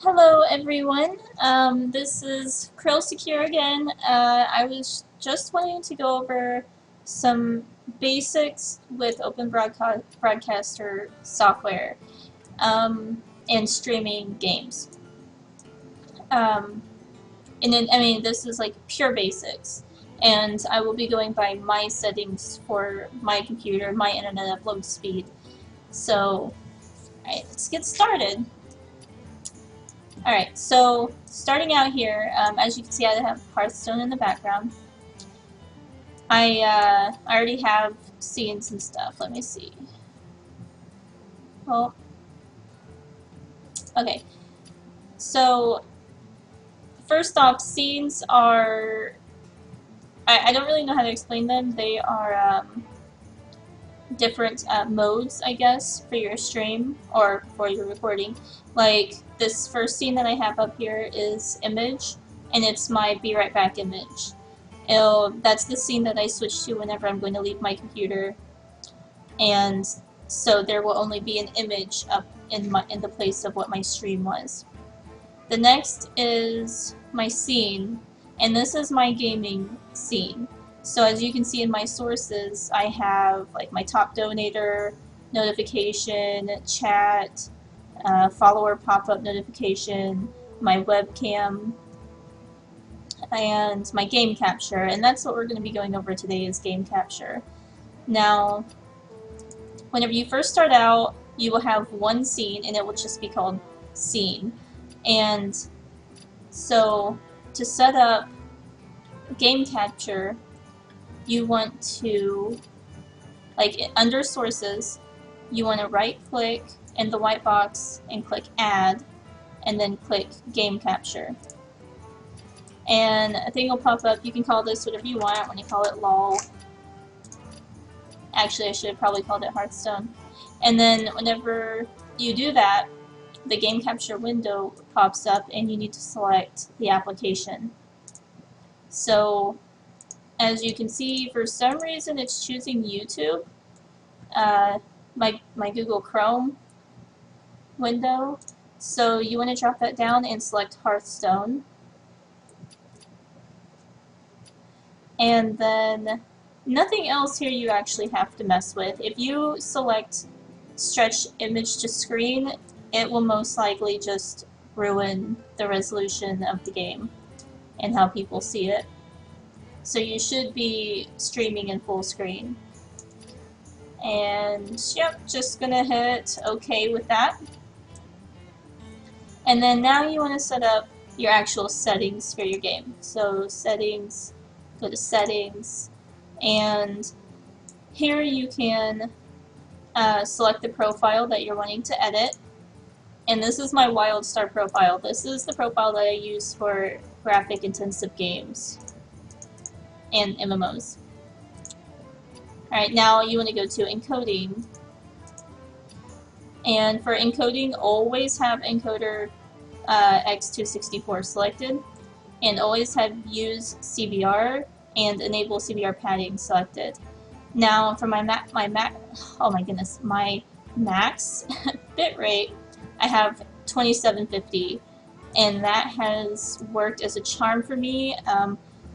Hello everyone, this is Krill Secure again. I was just wanting to go over some basics with Open Broadcaster software and streaming games. Um, and then, this is like pure basics. And I will be going by my settings for my computer, my internet upload speed. So, alright, let's get started. Alright, so starting out here, as you can see I have Hearthstone in the background. I already have scenes and stuff. Let me see. Well, okay. So, first off, scenes are... I don't really know how to explain them. They are different modes, I guess, for your stream or for your recording. Like, this first scene that I have up here is image, and it's my Be Right Back image. That's the scene that I switch to whenever I'm going to leave my computer, and so there will only be an image up in the place of what my stream was. The next is my scene, and this is my gaming scene. So as you can see in my sources, I have like my top donator, notification, chat, follower pop-up notification, my webcam, and my game capture, and that's what we're going to be going over today is game capture. Now, whenever you first start out, you will have one scene, and it will just be called scene. And so, to set up game capture, you want to, like under sources, you want to right click in the white box and click add, and then click game capture. And a thing will pop up. You can call this whatever you want. When you call it LOL. Actually, I should have probably called it Hearthstone. And then whenever you do that, the game capture window pops up and you need to select the application. So, as you can see, for some reason it's choosing YouTube, my Google Chrome window. So you want to drop that down and select Hearthstone. And then nothing else here you actually have to mess with. If you select stretch image to screen, it will most likely just ruin the resolution of the game and how people see it. So you should be streaming in full screen. And yep, just gonna hit OK with that. And then now you want to set up your actual settings for your game. So settings, go to settings, and here you can select the profile that you're wanting to edit. And this is my WildStar profile. This is the profile that I use for graphic intensive games and MMOs. Alright, now you want to go to encoding. And for encoding, always have encoder X264 selected, and always have use CBR and enable CBR padding selected. Now for my max bitrate, I have 2750, and that has worked as a charm for me.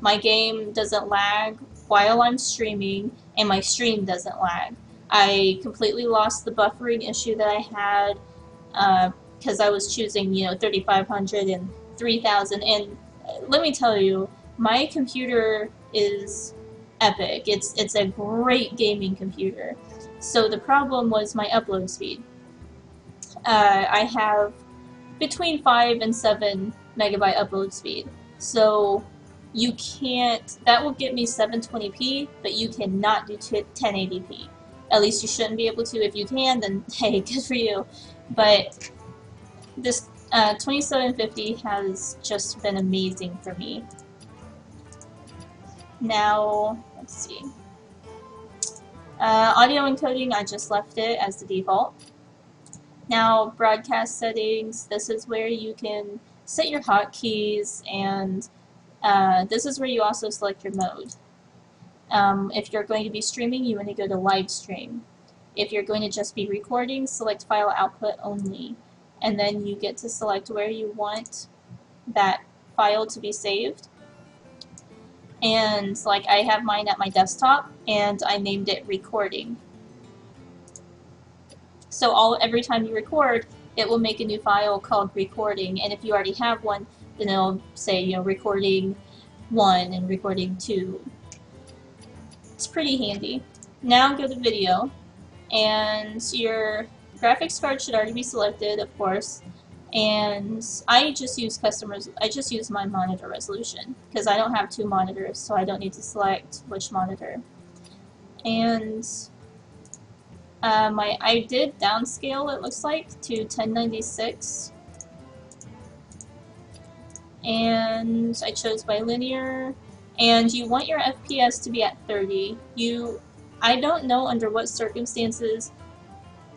My game doesn't lag while I'm streaming, and my stream doesn't lag. I completely lost the buffering issue that I had because I was choosing, 3500 and 3000, and let me tell you, my computer is epic. It's a great gaming computer. So the problem was my upload speed. I have between 5 and 7 megabyte upload speed. So you can't, that will get me 720p, but you cannot do 1080p. At least you shouldn't be able to. If you can, then hey, good for you. But this 2750 has just been amazing for me. Now, let's see. Audio encoding, I just left it as the default. Now, broadcast settings, this is where you can set your hotkeys, and this is where you also select your mode. If you're going to be streaming, you want to go to live stream. If you're going to just be recording, select file output only. and then you get to select where you want that file to be saved. And like I have mine at my desktop, and I named it recording. So every time you record, it will make a new file called recording, and if you already have one, then it'll say, you know, recording 1 and recording 2. It's pretty handy. Now go to video, and your graphics card should already be selected, of course. And I just use my monitor resolution because I don't have 2 monitors, so I don't need to select which monitor. And I did downscale, it looks like, to 1096. And I chose bilinear. And you want your FPS to be at 30. I don't know under what circumstances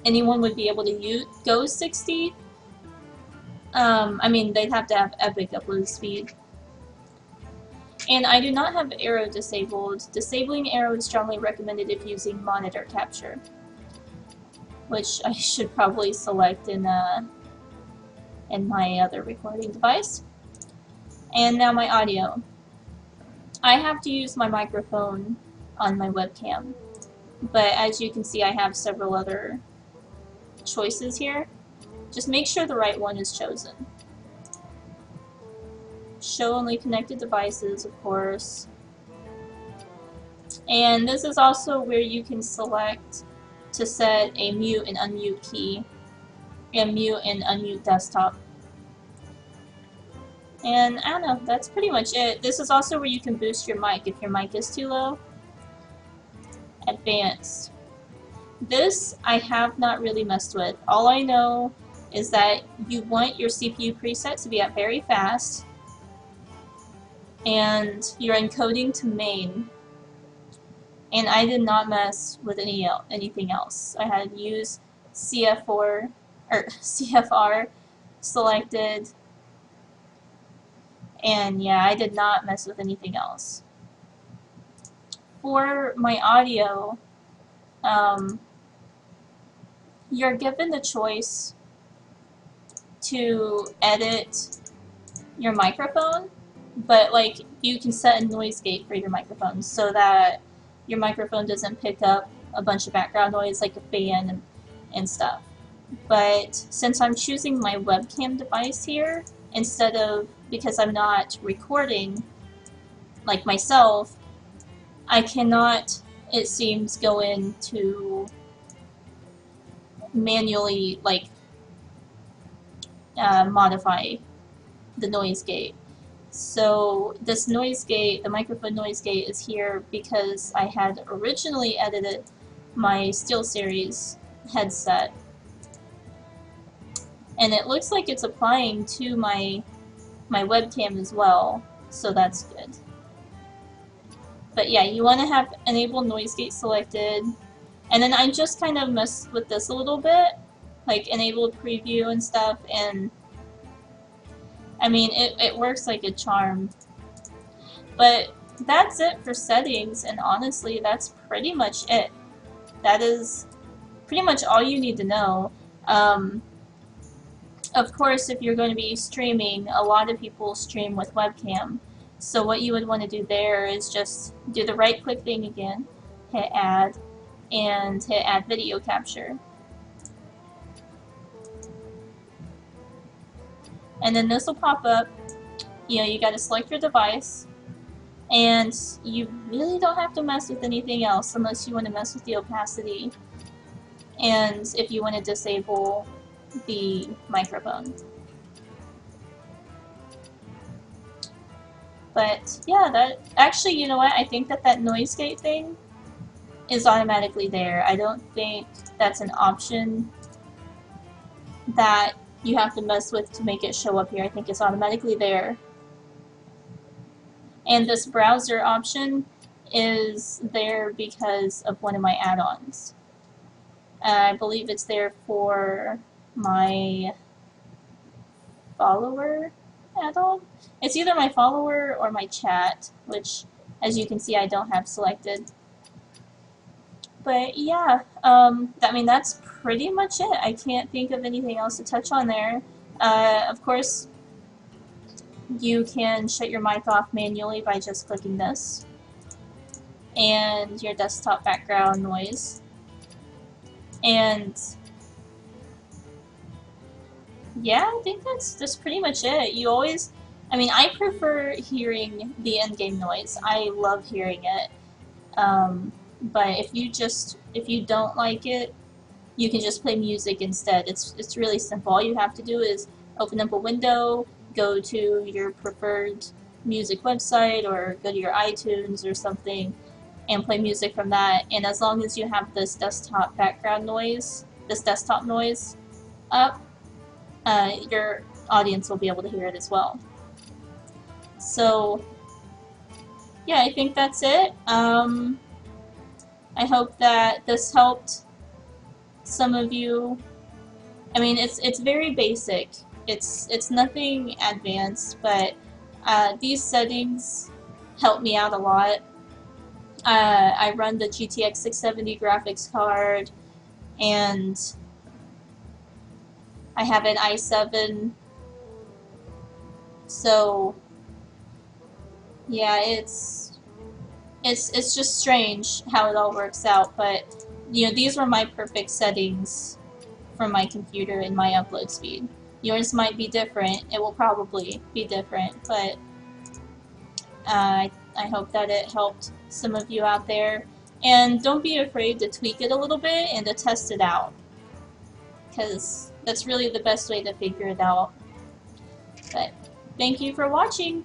anyone would be able to go 60. I mean, they'd have to have epic upload speed. And I do not have arrow disabled. Disabling arrow is strongly recommended if using monitor capture, which I should probably select in my other recording device. And now my audio. I have to use my microphone on my webcam, but as you can see, I have several other choices here. Just make sure the right one is chosen. Show only connected devices, of course. And this is also where you can select to set a mute and unmute key, and mute and unmute desktop. And I don't know, that's pretty much it. This is also where you can boost your mic if your mic is too low. Advanced. This I have not really messed with. All I know is that you want your CPU preset to be at very fast, and your encoding to main. And I did not mess with anything else. I had used CFR selected, and yeah, I did not mess with anything else. For my audio, you're given the choice to edit your microphone, but like you can set a noise gate for your microphone so that your microphone doesn't pick up a bunch of background noise like a fan and stuff. But since I'm choosing my webcam device here, because I'm not recording like myself, I cannot, it seems, go into manually like modify the noise gate. So this noise gate, the microphone noise gate, is here because I had originally edited my SteelSeries headset, and it looks like it's applying to my webcam as well, so that's good. But yeah, you want to have enable noise gate selected, and then I just kind of messed with this a little bit, like enable preview and stuff, and I mean, it works like a charm. But that's it for settings, and honestly, that's pretty much it. That is pretty much all you need to know. Of course, if you're going to be streaming, a lot of people stream with webcam. So what you would want to do there is just do the right-click thing again, hit add, and hit add video capture. And then this will pop up. You know, you got to select your device, and you really don't have to mess with anything else unless you want to mess with the opacity, and if you want to disable the microphone. But yeah, that actually, you know what, I think that noise gate thing is automatically there. I don't think that's an option that you have to mess with to make it show up here. I think it's automatically there. And this browser option is there because of one of my add-ons. I believe it's there for my follower add-on. It's either my follower or my chat, which, as you can see, I don't have selected. But yeah, I mean, that's pretty much it. I can't think of anything else to touch on there. Of course, you can shut your mic off manually by just clicking this. And your desktop background noise. And yeah, I think that's pretty much it. You always, I mean, I prefer hearing the in-game noise. I love hearing it. But if you don't like it, you can just play music instead. It's really simple. All you have to do is open up a window, go to your preferred music website, or go to your iTunes or something, and play music from that. And as long as you have this desktop background noise, this desktop noise up, your audience will be able to hear it as well. So yeah, I think that's it. I hope that this helped some of you. I mean, it's very basic. It's nothing advanced, but these settings help me out a lot. I run the GTX 670 graphics card, and I have an i7. So yeah, it's just strange how it all works out, but you know, these were my perfect settings for my computer and my upload speed. Yours might be different. It will probably be different, but I hope that it helped some of you out there. And don't be afraid to tweak it a little bit and to test it out, because that's really the best way to figure it out. But thank you for watching.